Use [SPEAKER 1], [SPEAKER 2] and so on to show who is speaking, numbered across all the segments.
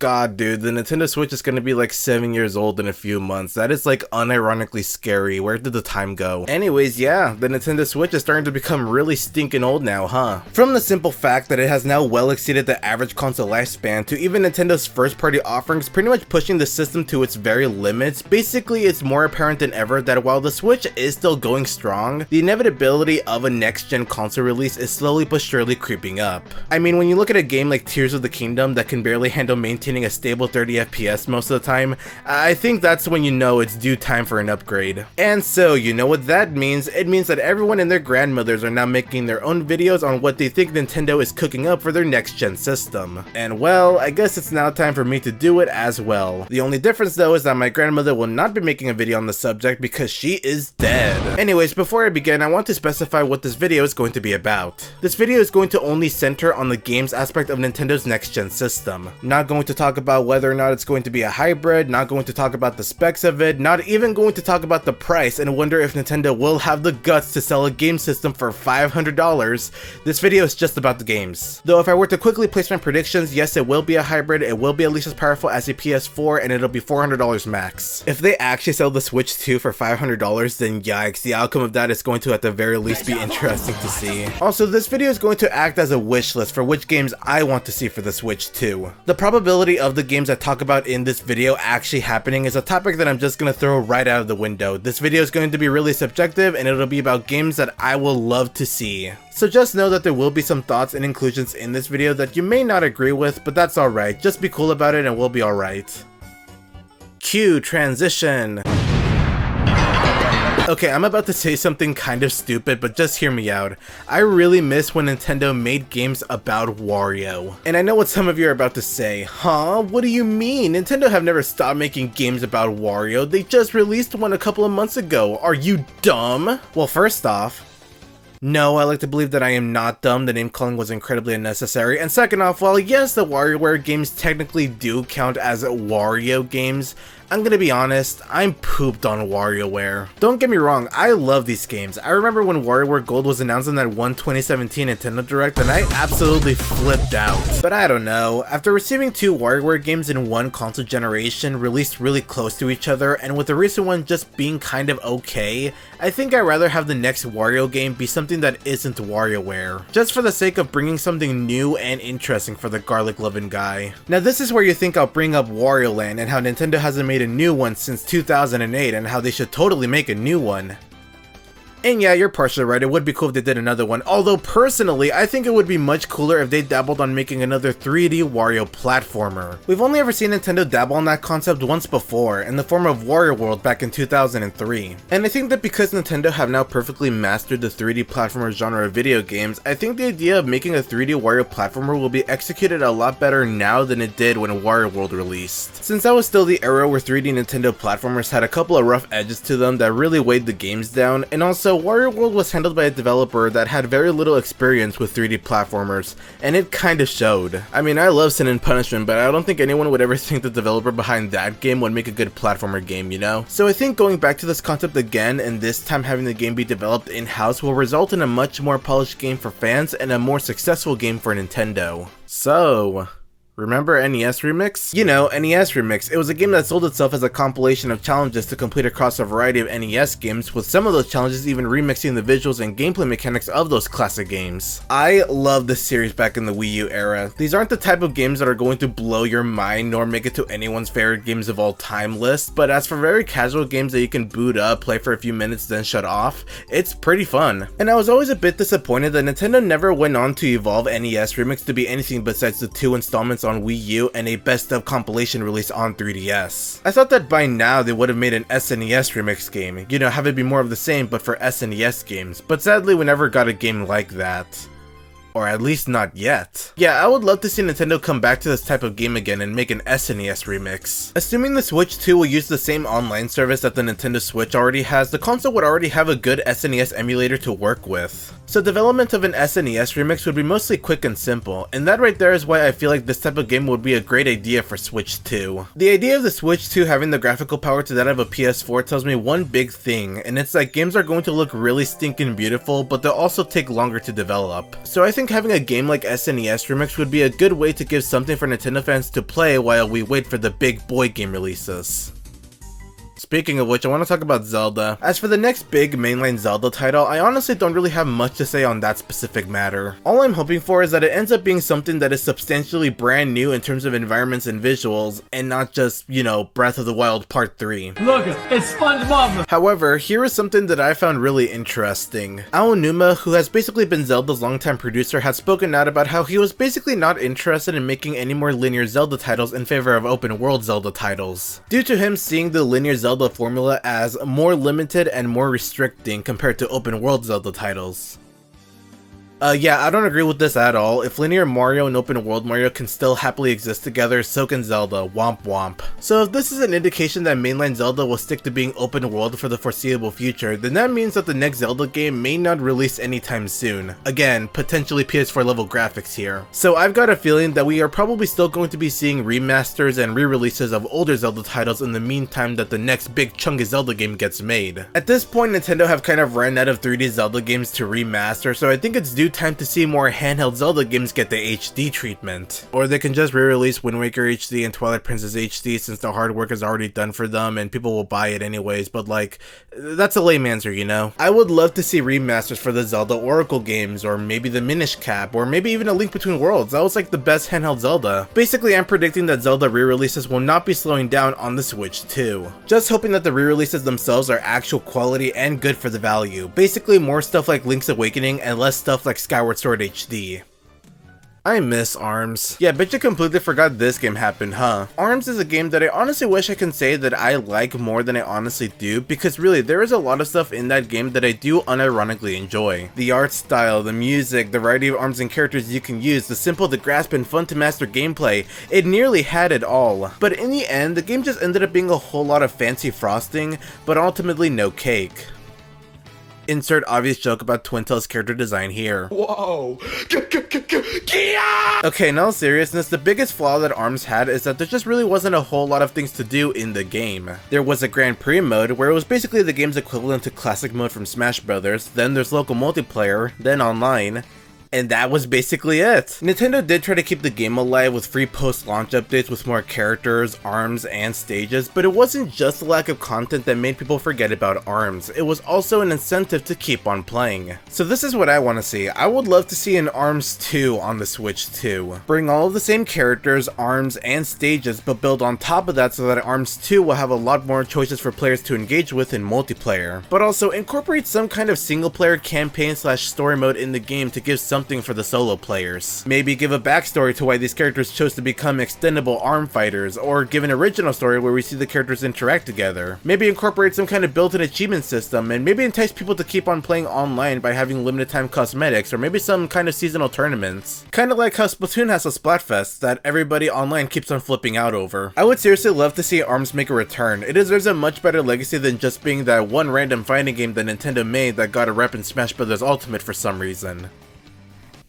[SPEAKER 1] God, dude, the Nintendo Switch is gonna be like 7 years old in a few months. That is like unironically scary. Where did the time go? Anyways, yeah, the Nintendo Switch is starting to become really stinking old now, huh? From the simple fact that it has now well exceeded the average console lifespan to even Nintendo's first party offerings pretty much pushing the system to its very limits, basically it's more apparent than ever that while the Switch is still going strong, the inevitability of a next-gen console release is slowly but surely creeping up. I mean, when you look at a game like Tears of the Kingdom that can barely handle maintaining a stable 30 FPS most of the time, I think that's when you know it's due time for an upgrade. And so, you know what that means? It means that everyone and their grandmothers are now making their own videos on what they think Nintendo is cooking up for their next-gen system. And well, I guess it's now time for me to do it as well. The only difference though is that my grandmother will not be making a video on the subject because she is dead. Anyways, before I begin, I want to specify what this video is going to be about. This video is going to only center on the games aspect of Nintendo's next-gen system. Not going to talk about whether or not it's going to be a hybrid, not going to talk about the specs of it, not even going to talk about the price and wonder if Nintendo will have the guts to sell a game system for $500. This video is just about the games. Though if I were to quickly place my predictions, yes, it will be a hybrid, it will be at least as powerful as a PS4, and it'll be $400 max. If they actually sell the Switch 2 for $500, then yikes, the outcome of that is going to at the very least be interesting to see. Also, this video is going to act as a wish list for which games I want to see for the Switch 2. The probability of the games I talk about in this video actually happening is a topic that I'm just gonna throw right out of the window. This video is going to be really subjective and it'll be about games that I will love to see. So just know that there will be some thoughts and inclusions in this video that you may not agree with, but that's alright. Just be cool about it and we'll be alright. Cue transition. Okay, I'm about to say something kind of stupid, but just hear me out. I really miss when Nintendo made games about Wario. And I know what some of you are about to say. Huh? What do you mean? Nintendo have never stopped making games about Wario. They just released one a couple of months ago. Are you dumb? Well, first off, no, I like to believe that I am not dumb. The name calling was incredibly unnecessary. And second off, while yes, the WarioWare games technically do count as Wario games, I'm gonna be honest, I'm pooped on WarioWare. Don't get me wrong, I love these games. I remember when WarioWare Gold was announced in that one 2017 Nintendo Direct and I absolutely flipped out. But I don't know, after receiving two WarioWare games in one console generation released really close to each other and with the recent one just being kind of okay, I think I'd rather have the next Wario game be something that isn't WarioWare. Just for the sake of bringing something new and interesting for the garlic loving guy. Now this is where you think I'll bring up Wario Land and how Nintendo hasn't made a new one since 2008 and how they should totally make a new one. And yeah, you're partially right, it would be cool if they did another one, although personally, I think it would be much cooler if they dabbled on making another 3D Wario platformer. We've only ever seen Nintendo dabble on that concept once before, in the form of Wario World back in 2003. And I think that because Nintendo have now perfectly mastered the 3D platformer genre of video games, I think the idea of making a 3D Wario platformer will be executed a lot better now than it did when Wario World released. Since that was still the era where 3D Nintendo platformers had a couple of rough edges to them that really weighed the games down, and also Wario World was handled by a developer that had very little experience with 3D platformers, and it kinda showed. I mean, I love Sin and Punishment, but I don't think anyone would ever think the developer behind that game would make a good platformer game, you know? So I think going back to this concept again, and this time having the game be developed in-house, will result in a much more polished game for fans and a more successful game for Nintendo. So, remember NES Remix? You know, NES Remix. It was a game that sold itself as a compilation of challenges to complete across a variety of NES games, with some of those challenges even remixing the visuals and gameplay mechanics of those classic games. I love this series back in the Wii U era. These aren't the type of games that are going to blow your mind nor make it to anyone's favorite games of all time list, but as for very casual games that you can boot up, play for a few minutes, then shut off, it's pretty fun. And I was always a bit disappointed that Nintendo never went on to evolve NES Remix to be anything besides the two installments on Wii U and a best of compilation release on 3DS. I thought that by now they would have made an SNES remix game, you know, have it be more of the same but for SNES games, but sadly we never got a game like that. Or at least not yet. Yeah, I would love to see Nintendo come back to this type of game again and make an SNES remix. Assuming the Switch 2 will use the same online service that the Nintendo Switch already has, the console would already have a good SNES emulator to work with. So development of an SNES remix would be mostly quick and simple, and that right there is why I feel like this type of game would be a great idea for Switch 2. The idea of the Switch 2 having the graphical power to that of a PS4 tells me one big thing, and it's that games are going to look really stinking beautiful, but they'll also take longer to develop. So I think think having a game like SNES Remix would be a good way to give something for Nintendo fans to play while we wait for the big boy game releases. Speaking of which, I want to talk about Zelda. As for the next big mainline Zelda title, I honestly don't really have much to say on that specific matter. All I'm hoping for is that it ends up being something that is substantially brand new in terms of environments and visuals, and not just, you know, Breath of the Wild Part 3.
[SPEAKER 2] Look, it's SpongeBob!
[SPEAKER 1] However, here is something that I found really interesting. Aonuma, who has basically been Zelda's longtime producer, has spoken out about how he was basically not interested in making any more linear Zelda titles in favor of open world Zelda titles, due to him seeing the linear Zelda formula as more limited and more restricting compared to open world Zelda titles. Yeah, I don't agree with this at all. If linear Mario and open world Mario can still happily exist together, so can Zelda, womp womp. So if this is an indication that mainline Zelda will stick to being open world for the foreseeable future, then that means that the next Zelda game may not release anytime soon. Again, potentially PS4 level graphics here. So I've got a feeling that we are probably still going to be seeing remasters and re-releases of older Zelda titles in the meantime that the next big chunky Zelda game gets made. At this point, Nintendo have kind of ran out of 3D Zelda games to remaster, so I think it's due time to see more handheld Zelda games get the HD treatment. Or they can just re-release Wind Waker HD and Twilight Princess HD since the hard work is already done for them and people will buy it anyways, but like, that's a lame answer, you know? I would love to see remasters for the Zelda Oracle games, or maybe the Minish Cap, or maybe even A Link Between Worlds. That was like the best handheld Zelda. Basically, I'm predicting that Zelda re-releases will not be slowing down on the Switch too. Just hoping that the re-releases themselves are actual quality and good for the value. Basically more stuff like Link's Awakening and less stuff like Skyward Sword HD. I miss ARMS. Yeah, bet you completely forgot this game happened, huh? ARMS is a game that I honestly wish I can say that I like more than I honestly do, because really, there is a lot of stuff in that game that I do unironically enjoy. The art style, the music, the variety of arms and characters you can use, the simple to grasp and fun to master gameplay, it nearly had it all. But in the end, the game just ended up being a whole lot of fancy frosting, but ultimately no cake. Insert obvious joke about Twintail's character design here.
[SPEAKER 2] Whoa!
[SPEAKER 1] Okay, in all seriousness, the biggest flaw that ARMS had is that there just really wasn't a whole lot of things to do in the game. There was a Grand Prix mode, where it was basically the game's equivalent to Classic mode from Smash Bros., then there's local multiplayer, then online, and that was basically it. Nintendo did try to keep the game alive with free post-launch updates with more characters, arms, and stages, but it wasn't just the lack of content that made people forget about ARMS, it was also an incentive to keep on playing. So this is what I want to see. I would love to see an ARMS 2 on the Switch too. Bring all of the same characters, arms, and stages, but build on top of that so that ARMS 2 will have a lot more choices for players to engage with in multiplayer. But also incorporate some kind of single-player campaign/story mode in the game to give something for the solo players. Maybe give a backstory to why these characters chose to become extendable ARM fighters, or give an original story where we see the characters interact together. Maybe incorporate some kind of built-in achievement system, and maybe entice people to keep on playing online by having limited time cosmetics, or maybe some kind of seasonal tournaments. Kinda like how Splatoon has a Splatfest that everybody online keeps on flipping out over. I would seriously love to see ARMS make a return. It deserves a much better legacy than just being that one random fighting game that Nintendo made that got a rep in Smash Bros. Ultimate for some reason.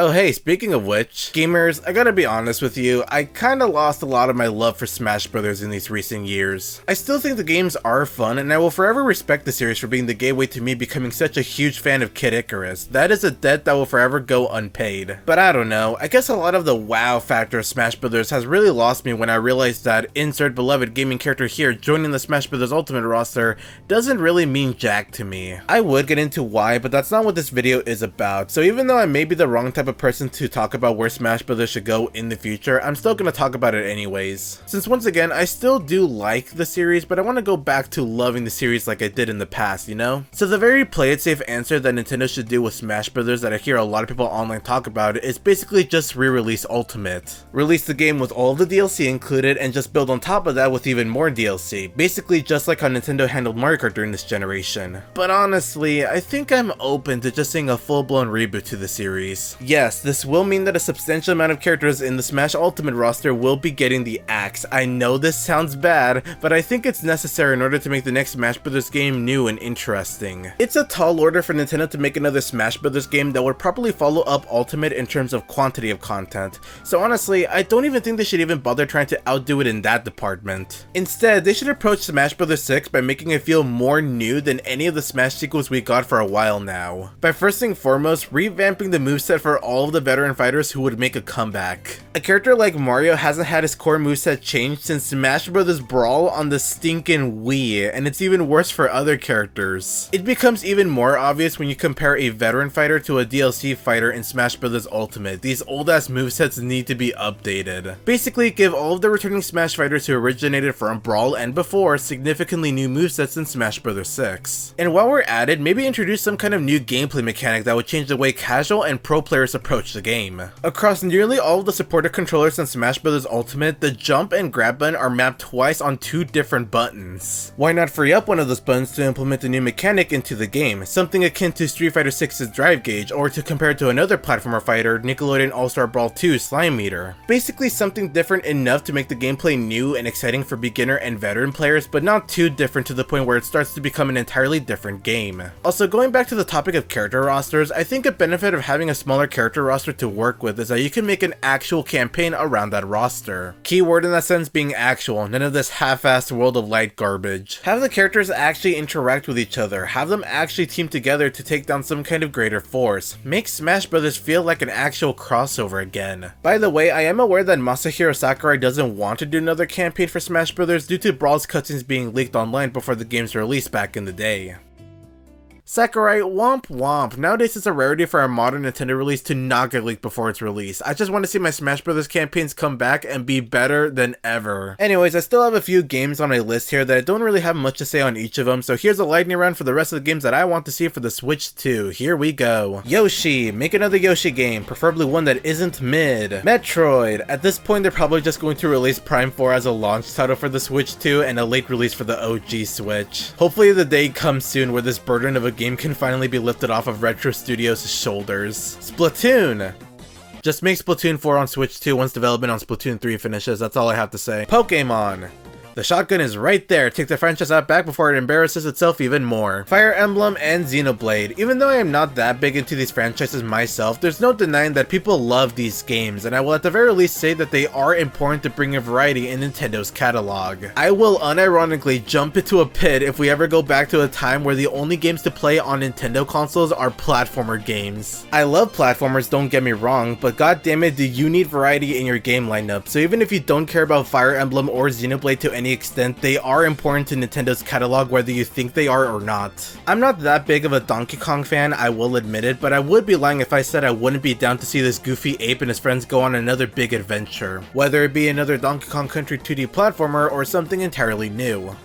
[SPEAKER 1] Oh hey, speaking of which, gamers, I gotta be honest with you, I kinda lost a lot of my love for Smash Bros. In these recent years. I still think the games are fun, and I will forever respect the series for being the gateway to me becoming such a huge fan of Kid Icarus. That is a debt that will forever go unpaid. But I don't know, I guess a lot of the wow factor of Smash Bros. Has really lost me when I realized that insert beloved gaming character here joining the Smash Bros. Ultimate roster doesn't really mean jack to me. I would get into why, but that's not what this video is about, so even though I may be the wrong type of person to talk about where Smash Bros. Should go in the future, I'm still gonna talk about it anyways. Since once again, I still do like the series, but I want to go back to loving the series like I did in the past, you know? So the very play it safe answer that Nintendo should do with Smash Bros. That I hear a lot of people online talk about is basically just re-release Ultimate. Release the game with all the DLC included and just build on top of that with even more DLC. Basically just like how Nintendo handled Mario Kart during this generation. But honestly, I think I'm open to just seeing a full-blown reboot to the series. Yes, this will mean that a substantial amount of characters in the Smash Ultimate roster will be getting the axe. I know this sounds bad, but I think it's necessary in order to make the next Smash Bros. Game new and interesting. It's a tall order for Nintendo to make another Smash Bros. Game that would properly follow up Ultimate in terms of quantity of content. So honestly, I don't even think they should even bother trying to outdo it in that department. Instead, they should approach Smash Bros. 6 by making it feel more new than any of the Smash sequels we got for a while now. By first thing foremost, revamping the moveset for all of the veteran fighters who would make a comeback. A character like Mario hasn't had his core moveset changed since Smash Bros. Brawl on the stinking Wii, and it's even worse for other characters. It becomes even more obvious when you compare a veteran fighter to a DLC fighter in Smash Bros. Ultimate. These old ass movesets need to be updated. Basically, give all of the returning Smash fighters who originated from Brawl and before significantly new movesets in Smash Bros. 6. And while we're at it, maybe introduce some kind of new gameplay mechanic that would change the way casual and pro players approach the game. Across nearly all of the supported controllers in Smash Bros. Ultimate, the jump and grab button are mapped twice on 2 different buttons. Why not free up one of those buttons to implement a new mechanic into the game, something akin to Street Fighter 6's Drive Gauge, or to compare to another platformer fighter, Nickelodeon All-Star Brawl 2 Slime Meter. Basically something different enough to make the gameplay new and exciting for beginner and veteran players, but not too different to the point where it starts to become an entirely different game. Also, going back to the topic of character rosters, I think a benefit of having a smaller character roster to work with is that you can make an actual campaign around that roster. Keyword in that sense being actual, none of this half-assed World of Light garbage. Have the characters actually interact with each other, have them actually team together to take down some kind of greater force. Make Smash Bros. Feel like an actual crossover again. By the way, I am aware that Masahiro Sakurai doesn't want to do another campaign for Smash Bros. Due to Brawl's cutscenes being leaked online before the game's release back in the day. Sakurai, womp womp. Nowadays it's a rarity for a modern Nintendo release to not get leaked before its release. I just want to see my Smash Bros. Campaigns come back and be better than ever. Anyways, I still have a few games on my list here that I don't really have much to say on each of them, so here's a lightning round for the rest of the games that I want to see for the Switch 2. Here we go. Yoshi. Make another Yoshi game, preferably one that isn't mid. Metroid. At this point they're probably just going to release Prime 4 as a launch title for the Switch 2 and a late release for the OG Switch. Hopefully the day comes soon where this burden of a game can finally be lifted off of Retro Studios' shoulders. Splatoon! Just make Splatoon 4 on Switch 2 once development on Splatoon 3 finishes, that's all I have to say. Pokemon! The shotgun is right there. Take the franchise out back before it embarrasses itself even more. Fire Emblem and Xenoblade. Even though I am not that big into these franchises myself, there's no denying that people love these games, and I will at the very least say that they are important to bring a variety in Nintendo's catalog. I will unironically jump into a pit if we ever go back to a time where the only games to play on Nintendo consoles are platformer games. I love platformers, don't get me wrong, but goddammit do you need variety in your game lineup, so even if you don't care about Fire Emblem or Xenoblade to any extent, they are important to Nintendo's catalog whether you think they are or not. I'm not that big of a Donkey Kong fan, I will admit it, but I would be lying if I said I wouldn't be down to see this goofy ape and his friends go on another big adventure, whether it be another Donkey Kong Country 2D platformer or something entirely new.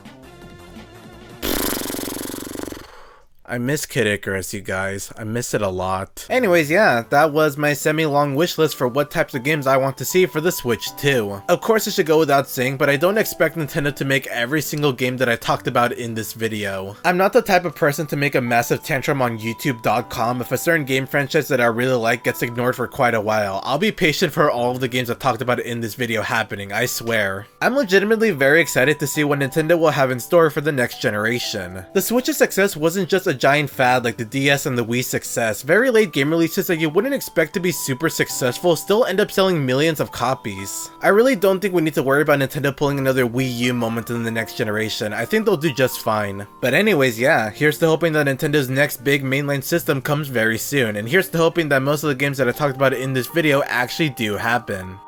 [SPEAKER 1] I miss Kid Icarus, you guys. I miss it a lot. Anyways, yeah, that was my semi-long wish list for what types of games I want to see for the Switch 2. Of course, it should go without saying, but I don't expect Nintendo to make every single game that I talked about in this video. I'm not the type of person to make a massive tantrum on YouTube.com if a certain game franchise that I really like gets ignored for quite a while. I'll be patient for all of the games I talked about in this video happening, I swear. I'm legitimately very excited to see what Nintendo will have in store for the next generation. The Switch's success wasn't just a giant fad like the DS and the Wii success. Very late game releases that you wouldn't expect to be super successful still end up selling millions of copies. I really don't think we need to worry about Nintendo pulling another Wii U moment in the next generation. I think they'll do just fine. But anyways, yeah, here's to hoping that Nintendo's next big mainline system comes very soon, and here's to hoping that most of the games that I talked about in this video actually do happen.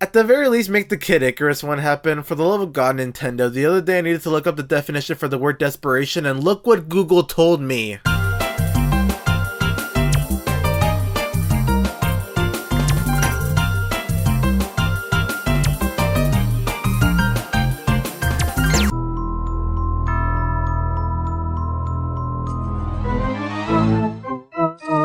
[SPEAKER 1] At the very least, make the Kid Icarus one happen. For the love of God, Nintendo. The other day I needed to look up the definition for the word desperation, and look what Google told me.